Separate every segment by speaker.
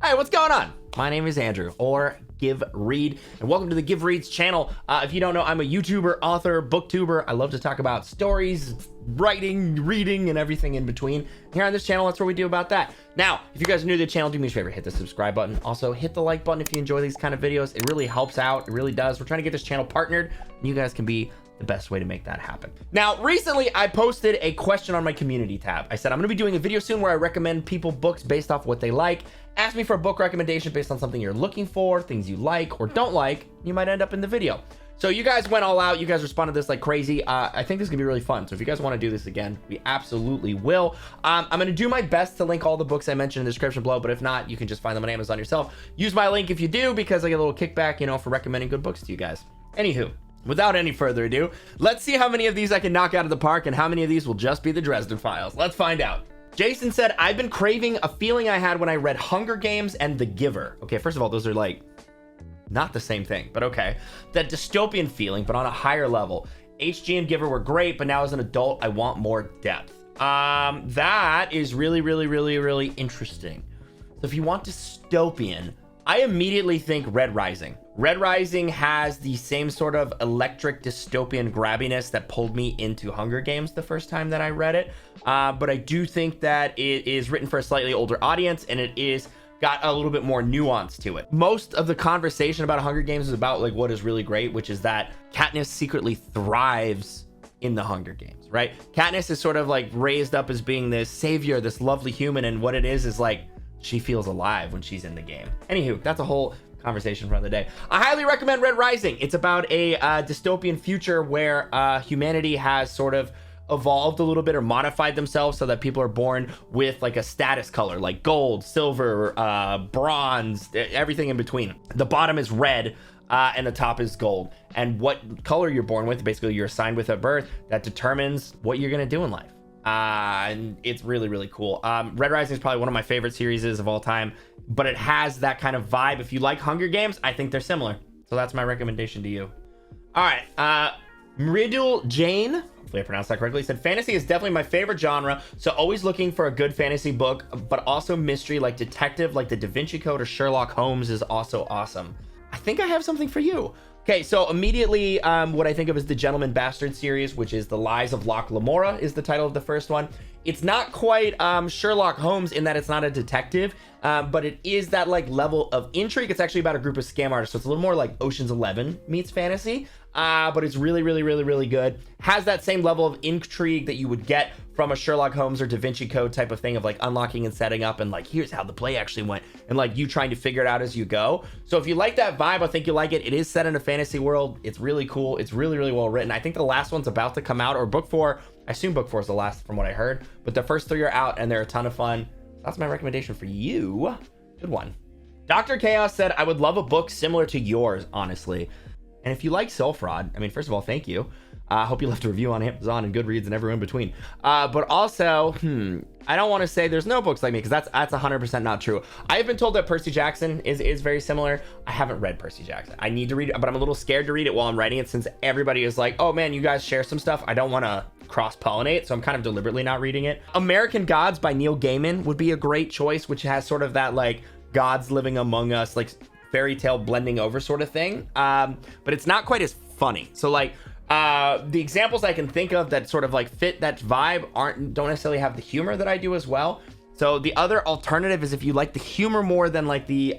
Speaker 1: Hi, what's going on? My name is Andrew, or GivRead, and welcome to the GivReads channel. If you don't know, I'm a YouTuber, author, booktuber. I love to talk about stories, writing, reading, and everything in between. Here on this channel, that's what we do about that. Now, if you guys are new to the channel, do me a favor, hit the subscribe button. Also, hit the like button if you enjoy these kind of videos. It really helps out. It really does. We're trying to get this channel partnered, and you guys can be the best way to make that happen. Now, recently I posted a question on my community tab. I said, I'm gonna be doing a video soon where I recommend people books based off what they like. Ask me for a book recommendation based on something you're looking for, things you like or don't like. You might end up in the video. So you guys went all out. You guys responded to this like crazy. I think this is gonna be really fun. So if you guys wanna do this again, we absolutely will. I'm gonna do my best to link all the books I mentioned in the description below, but if not, you can just find them on Amazon yourself. Use my link if you do, because I get a little kickback, you know, for recommending good books to you guys. Anywho, without any further ado, let's see how many of these I can knock out of the park and how many of these will just be the Dresden Files. Let's find out. Jason said, I've been craving a feeling I had when I read Hunger Games and The Giver. Okay, first of all, those are like not the same thing, but okay. That dystopian feeling, but on a higher level. HG and Giver were great, but now as an adult, I want more depth. That is really interesting. So if you want dystopian, I immediately think Red Rising. Red Rising has the same sort of electric dystopian grabbiness that pulled me into Hunger Games the first time that I read it. But I do think that it is written for a slightly older audience, and it is got a little bit more nuance to it. Most of the conversation about Hunger Games is about like what is really great, which is that Katniss secretly thrives in the Hunger Games, right? Katniss is sort of like raised up as being this savior, this lovely human, and what it is like she feels alive when she's in the game. Anywho, that's a whole conversation for another day. I highly recommend Red Rising. It's about a dystopian future where humanity has sort of evolved a little bit or modified themselves so that people are born with like a status color, like gold, silver, bronze, everything in between. The bottom is red and the top is gold. And what color you're born with, basically you're assigned with at birth, that determines what you're gonna do in life. And it's really cool. Red Rising is probably one of my favorite series of all time, but it has that kind of vibe. If you like Hunger Games, I think they're similar. So that's my recommendation to you. All right, Mridul Jane, hopefully I pronounced that correctly, said fantasy is definitely my favorite genre, so always looking for a good fantasy book, but also mystery like detective, like the Da Vinci Code or Sherlock Holmes is also awesome. I think I have something for you. Okay, so immediately what I think of is the Gentleman Bastard series, which is The Lies of Locke Lamora is the title of the first one. It's not quite Sherlock Holmes in that it's not a detective, but it is that like level of intrigue. It's actually about a group of scam artists, so it's a little more like Ocean's 11 meets fantasy, but it's really good. Has that same level of intrigue that you would get from a Sherlock Holmes or Da Vinci Code type of thing of like unlocking and setting up and like here's how the play actually went and like you trying to figure it out as you go. So if you like that vibe, I think you like it. It is set in a fantasy world. It's really cool. It's really well written. I think the last one's about to come out, or book 4. I assume book 4 is the last from what I heard, but the first 3 are out and they're a ton of fun. That's my recommendation for you. Good one. Dr. Chaos said, I would love a book similar to yours, honestly. And if you like Soul Fraud, I mean, first of all, thank you. I hope you left a review on Amazon and GoodReads and everywhere in between. But also, I don't want to say there's no books like me, because that's 100% not true. I have been told that Percy Jackson is very similar. I haven't read Percy Jackson. I need to read it, but I'm a little scared to read it while I'm writing it, since everybody is like, oh man, you guys share some stuff. I don't want to cross-pollinate, so I'm kind of deliberately not reading it. American Gods by Neil Gaiman would be a great choice, which has sort of that like gods living among us, like fairy tale blending over sort of thing. But it's not quite as funny. So like, the examples I can think of that sort of like fit that vibe don't necessarily have the humor that I do as well. So the other alternative is if you like the humor more than like the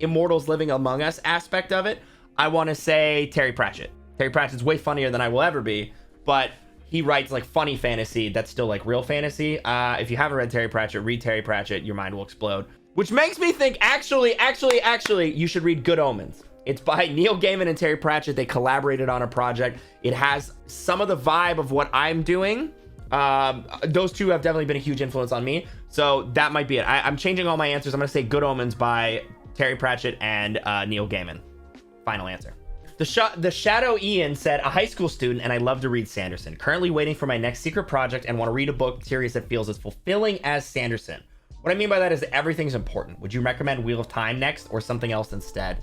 Speaker 1: immortals living among us aspect of it, I want to say Terry Pratchett. Terry Pratchett's way funnier than I will ever be, but he writes like funny fantasy that's still like real fantasy. If you haven't read Terry Pratchett, read Terry Pratchett. Your mind will explode. Which makes me think actually you should read Good Omens. It's by Neil Gaiman and Terry Pratchett. They collaborated on a project. It has some of the vibe of what I'm doing. Those two have definitely been a huge influence on me. So that might be it. I'm changing all my answers. I'm going to say Good Omens by Terry Pratchett and Neil Gaiman. Final answer. The Shadow Ian said, a high school student, and I love to read Sanderson. Currently waiting for my next secret project and want to read a book series that feels as fulfilling as Sanderson. What I mean by that is that everything's important. Would you recommend Wheel of Time next or something else instead?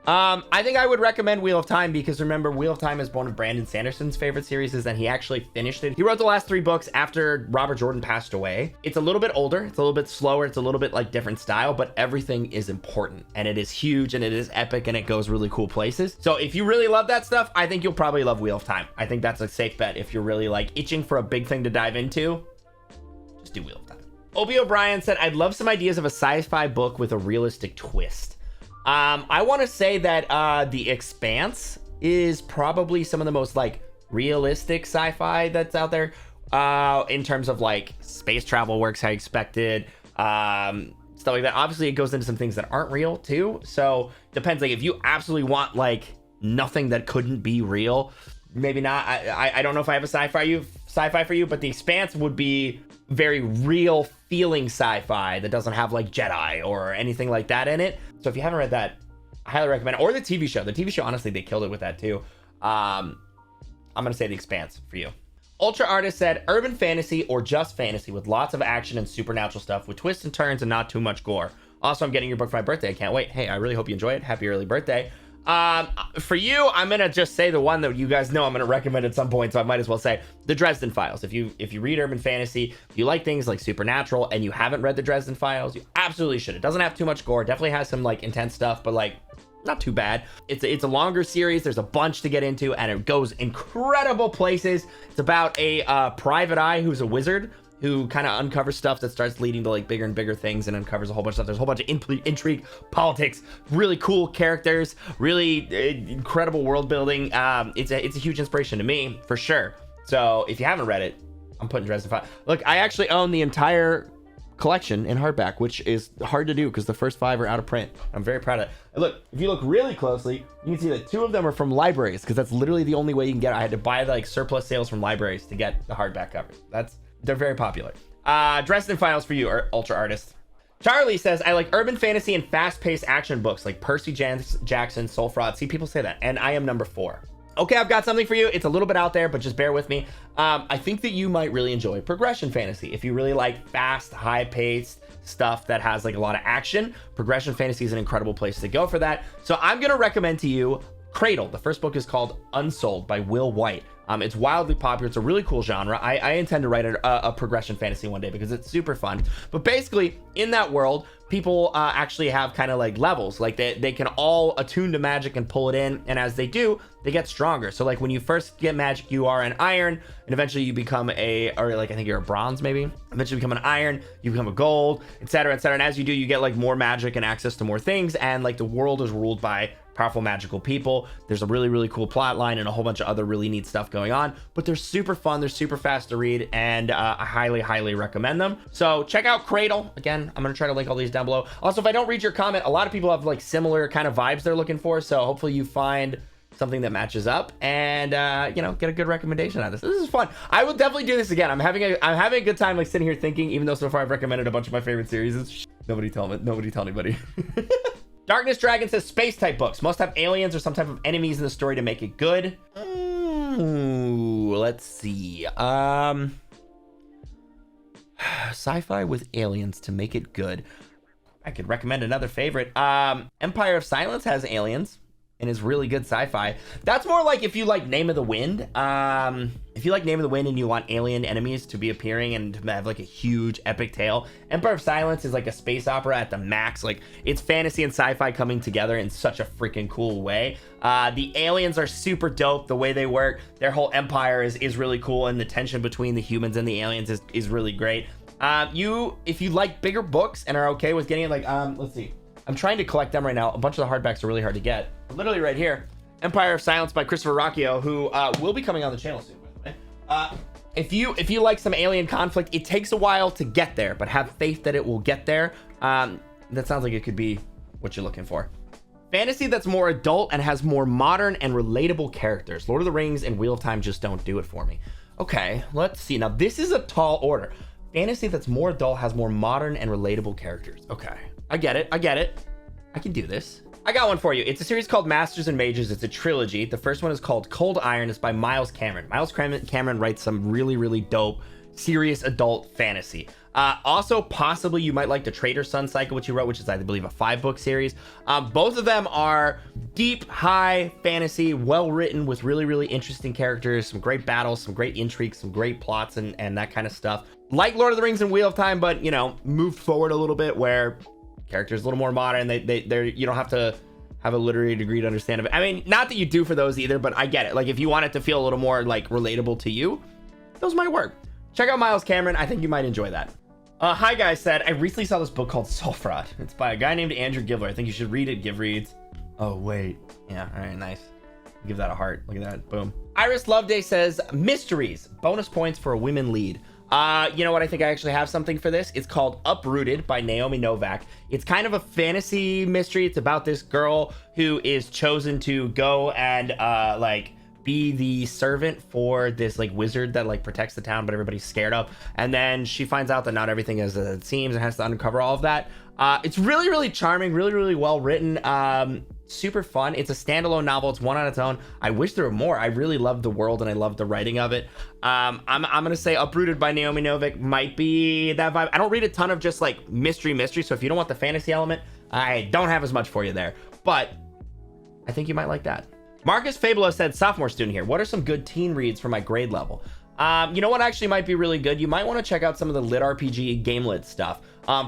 Speaker 1: I think I would recommend Wheel of Time because remember, Wheel of Time is one of Brandon Sanderson's favorite series, and he actually finished it. He wrote the last 3 books after Robert Jordan passed away. It's a little bit older, it's a little bit slower, it's a little bit like different style, but everything is important and it is huge and it is epic and it goes really cool places. So if you really love that stuff, I think you'll probably love Wheel of Time. I think that's a safe bet. If you're really like itching for a big thing to dive into, just do Wheel of Time. OBrien said, I'd love some ideas of a sci-fi book with a realistic twist. I want to say that The Expanse is probably some of the most like realistic sci-fi that's out there in terms of like space travel works how you expected, stuff like that. Obviously, it goes into some things that aren't real too. So depends. Like if you absolutely want like nothing that couldn't be real, maybe not. I don't know if I have a sci-fi for you, but The Expanse would be very real feeling sci-fi that doesn't have like Jedi or anything like that in it. So if you haven't read that, I highly recommend it. Or the TV show. The TV show, honestly, they killed it with that too. I'm gonna say The Expanse for you. Ultra Artist said urban fantasy or just fantasy with lots of action and supernatural stuff with twists and turns and not too much gore. Also, I'm getting your book for my birthday. I can't wait. Hey, I really hope you enjoy it. Happy early birthday. For you, I'm gonna just say the one that you guys know I'm gonna recommend at some point, so I might as well say the Dresden Files. If you read urban fantasy, if you like things like supernatural and you haven't read the Dresden Files, you absolutely should. It doesn't have too much gore, definitely has some like intense stuff, but like not too bad. It's a longer series, there's a bunch to get into, and it goes incredible places. It's about a private eye who's a wizard who kind of uncovers stuff that starts leading to like bigger and bigger things and uncovers a whole bunch of stuff. There's a whole bunch of intrigue, politics, really cool characters, really incredible world building. It's a huge inspiration to me for sure. So if you haven't read it, I'm putting Dresden Files. Look, I actually own the entire collection in hardback, which is hard to do because the first 5 are out of print. I'm very proud of it. And look, if you look really closely, you can see that 2 of them are from libraries because that's literally the only way you can get it. I had to buy like surplus sales from libraries to get the hardback cover. They're very popular. Dresden Files for you, Ultra Artist. Charlie says, I like urban fantasy and fast-paced action books like Percy Jackson, Soul Fraud. See, people say that, and I am number 4. Okay, I've got something for you. It's a little bit out there, but just bear with me. I think that you might really enjoy progression fantasy. If you really like fast, high-paced stuff that has like a lot of action, progression fantasy is an incredible place to go for that. So I'm going to recommend to you Cradle. The first book is called Unsold by Will White. It's wildly popular. It's a really cool genre. I intend to write a progression fantasy one day because it's super fun. But basically, in that world, people actually have kind of like levels. Like they can all attune to magic and pull it in. And as they do, they get stronger. So like when you first get magic, you are an iron. And eventually you become I think you're a bronze maybe. Eventually you become an iron. You become a gold, etc., etc. And as you do, you get like more magic and access to more things. And like the world is ruled by powerful magical people. There's a really, really cool plot line and a whole bunch of other really neat stuff going on, but they're super fun. They're super fast to read, and I highly, highly recommend them. So check out Cradle. Again, I'm going to try to link all these down below. Also, if I don't read your comment, a lot of people have like similar kind of vibes they're looking for. So hopefully you find something that matches up and, get a good recommendation out of this. This is fun. I will definitely do this again. I'm having a good time like sitting here thinking, even though so far I've recommended a bunch of my favorite series. Nobody tell anybody. Darkness Dragon says space type books must have aliens or some type of enemies in the story to make it good. Let's see. Sci-fi with aliens to make it good. I could recommend another favorite. Empire of Silence has aliens and is really good sci-fi. That's more like if you like Name of the Wind. If you like Name of the Wind and you want alien enemies to be appearing and to have like a huge epic tale, Empire of Silence is like a space opera at the max. Like it's fantasy and sci-fi coming together in such a freaking cool way. The aliens are super dope. The way they work, their whole empire is really cool, and the tension between the humans and the aliens is really great. If you like bigger books and are okay with getting it, like let's see. I'm trying to collect them right now. A bunch of the hardbacks are really hard to get. Literally right here, Empire of Silence by Christopher Rocchio, who will be coming on the channel soon, by the way. If you like some alien conflict, it takes a while to get there, but have faith that it will get there. That sounds like it could be what you're looking for. Fantasy that's more adult and has more modern and relatable characters. Lord of the Rings and Wheel of Time just don't do it for me. Okay, let's see. Now, this is a tall order. Fantasy that's more adult has more modern and relatable characters. Okay. I get it. I can do this. I got one for you. It's a series called Masters and Mages. It's a trilogy. The first one is called Cold Iron. It's by Miles Cameron. Miles Cameron writes some really, really dope, serious adult fantasy. Also, possibly you might like the Traitor's Son cycle, which he wrote, which is, I believe, a 5-book series. Both of them are deep, high fantasy, well written, with really, really interesting characters, some great battles, some great intrigue, some great plots, and that kind of stuff. Like Lord of the Rings and Wheel of Time, but, you know, moved forward a little bit, where characters a little more modern. They're you don't have to have a literary degree to understand it. I mean, not that you do for those either, but I get it. Like, if you want it to feel a little more like relatable to you, those might work. Check out Miles Cameron. I think you might enjoy that. Hi guys said, I recently saw this book called Soul Fraud. It's by a guy named Andrew Givler. I think you should read it. GivReads. Oh wait, yeah, all right, nice. Give that a heart. Look at that, boom. Iris Loveday says, mysteries, bonus points for a women lead. You know what? I think I actually have something for this. It's called Uprooted by Naomi Novak. It's kind of a fantasy mystery. It's about this girl who is chosen to go and like be the servant for this like wizard that like protects the town, but everybody's scared of. And then she finds out that not everything is as it seems and has to uncover all of that. It's really, really charming, really, really well written. Super fun. It's a standalone novel. It's one on its own. I wish there were more. I really loved the world and I loved the writing of it. I'm gonna say Uprooted by Naomi Novik might be that vibe. I don't read a ton of just like mystery, so if you don't want the fantasy element, I don't have as much for you there, but I think you might like that. Marcus Fabula said, sophomore student here, what are some good teen reads for my grade level? You know what actually might be really good? You might want to check out some of the lit RPG game lit stuff.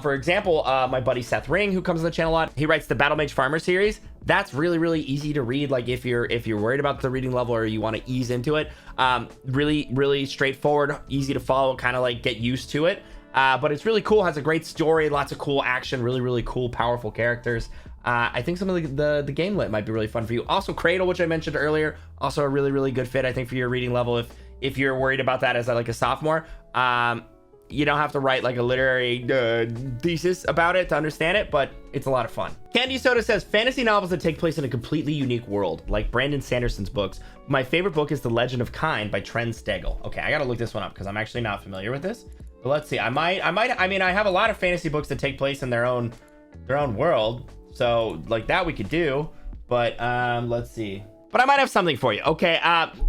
Speaker 1: For example, my buddy Seth Ring, who comes on the channel a lot, he writes the Battle Mage Farmer series. That's really, really easy to read. Like if you're worried about the reading level or you want to ease into it, really, really straightforward, easy to follow, kind of like get used to it. But it's really cool. Has a great story, lots of cool action, really, really cool, powerful characters. I think some of the game lit might be really fun for you. Also, Cradle, which I mentioned earlier, also a really, really good fit, I think, for your reading level. If you're worried about that as like a sophomore, you don't have to write like a literary thesis about it to understand it, but it's a lot of fun. Candy Soda says, fantasy novels that take place in a completely unique world, like Brandon Sanderson's books. My favorite book is The Legend of Kind by Trent Stegel. Okay, I gotta look this one up because I'm actually not familiar with this. But let's see. I mean, I have a lot of fantasy books that take place in their own world. So like that we could do, but let's see. But I might have something for you. Okay,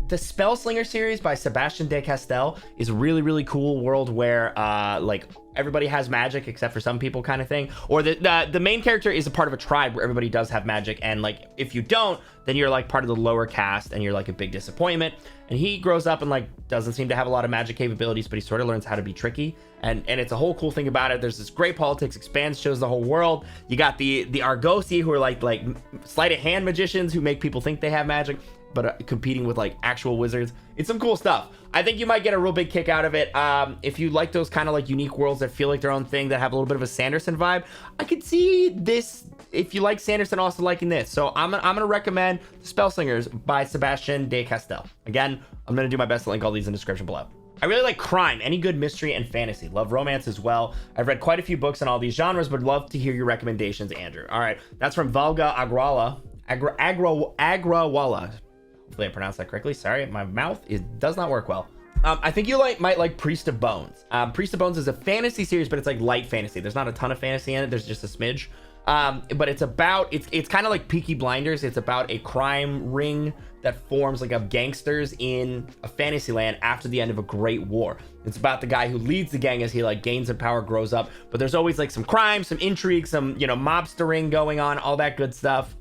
Speaker 1: the Spellslinger series by Sebastian de Castell is a really, really cool world where like everybody has magic except for some people, kind of thing. Or the main character is a part of a tribe where everybody does have magic, and like if you don't, then you're like part of the lower caste and you're like a big disappointment. And he grows up and like doesn't seem to have a lot of magic capabilities, but he sort of learns how to be tricky. And it's a whole cool thing about it. There's this great politics, expands, shows the whole world. You got the Argosi, who are like sleight of hand magicians who make people think they have magic, but competing with like actual wizards. It's some cool stuff. I think you might get a real big kick out of it. If you like those kind of like unique worlds that feel like their own thing, that have a little bit of a Sanderson vibe, I could see this, if you like Sanderson, also liking this. So I'm gonna recommend The Spellslingers by Sebastian de Castell. Again, I'm gonna do my best to link all these in the description below. I really like crime, any good mystery and fantasy. Love romance as well. I've read quite a few books in all these genres, but love to hear your recommendations, Andrew. All right, that's from Valga Agrawala. Hopefully I pronounced that correctly. Sorry, my mouth does not work well. I think you might like Priest of Bones. Priest of Bones is a fantasy series, but it's like light fantasy. There's not a ton of fantasy in it. There's just a smidge. But it's kind of like Peaky Blinders. It's about a crime ring that forms like of gangsters in a fantasy land after the end of a great war. It's about the guy who leads the gang as he like gains in power, grows up. But there's always like some crime, some intrigue, some, you know, mobstering going on, all that good stuff.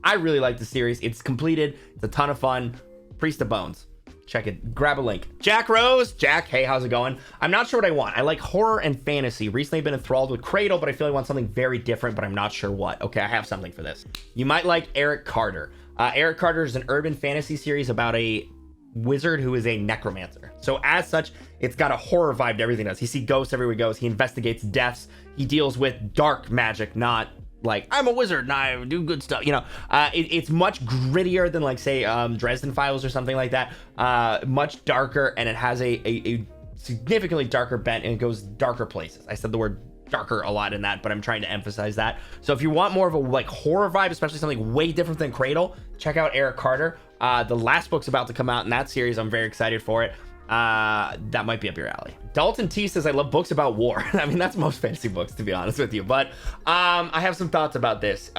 Speaker 1: I really like the series. It's completed. It's a ton of fun. Priest of Bones. Check it. Grab a link. Jack Rose. Jack, hey, how's it going? I'm not sure what I want. I like horror and fantasy. Recently I've been enthralled with Cradle, but I feel I want something very different, but I'm not sure what. Okay, I have something for this. You might like Eric Carter. Eric Carter is an urban fantasy series about a wizard who is a necromancer. So as such, it's got a horror vibe to everything it does. He sees ghosts everywhere he goes. He investigates deaths. He deals with dark magic, not like I'm a wizard and I do good stuff, you know. It's much grittier than like say Dresden Files or something like that. Much darker, and it has a significantly darker bent, and it goes darker places. I said the word darker a lot in that, but I'm trying to emphasize that. So if you want more of a like horror vibe, especially something way different than Cradle, check out Eric Carter. The last book's about to come out in that series. I'm very excited for it. that might be up your alley. Dalton T says, I love books about war. I mean, that's most fantasy books, to be honest with you. But I have some thoughts about this.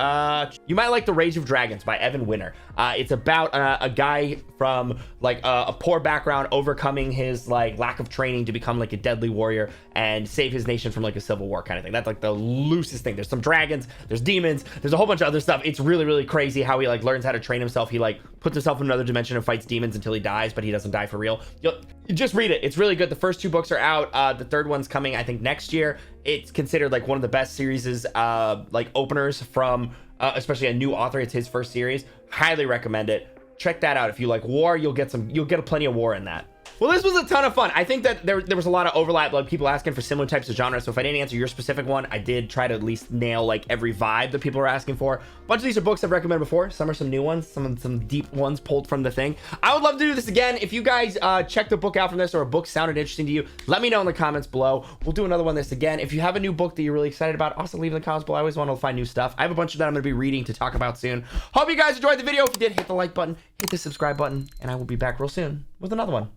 Speaker 1: You might like The Rage of Dragons by Evan Winter. It's about a guy from like a poor background overcoming his like lack of training to become like a deadly warrior and save his nation from like a civil war kind of thing. That's like the loosest thing. There's some dragons, there's demons, there's a whole bunch of other stuff. It's really, really crazy how he like learns how to train himself. He like puts himself in another dimension and fights demons until he dies, but he doesn't die for real. You just read it. It's really good. The first 2 books are out. The third one's coming, I think, next year. It's considered like one of the best series, like openers from especially a new author. It's his first series. Highly recommend it. Check that out. If you like war, you'll get plenty of war in that. Well, this was a ton of fun. I think that there was a lot of overlap, like people asking for similar types of genres. So if I didn't answer your specific one, I did try to at least nail like every vibe that people are asking for. A bunch of these are books I've recommended before. Some are some new ones, some deep ones pulled from the thing. I would love to do this again. If you guys checked the book out from this or a book sounded interesting to you, let me know in the comments below. We'll do another one this again. If you have a new book that you're really excited about, also leave in the comments below. I always want to find new stuff. I have a bunch of that I'm going to be reading to talk about soon. Hope you guys enjoyed the video. If you did, hit the like button, hit the subscribe button, and I will be back real soon with another one.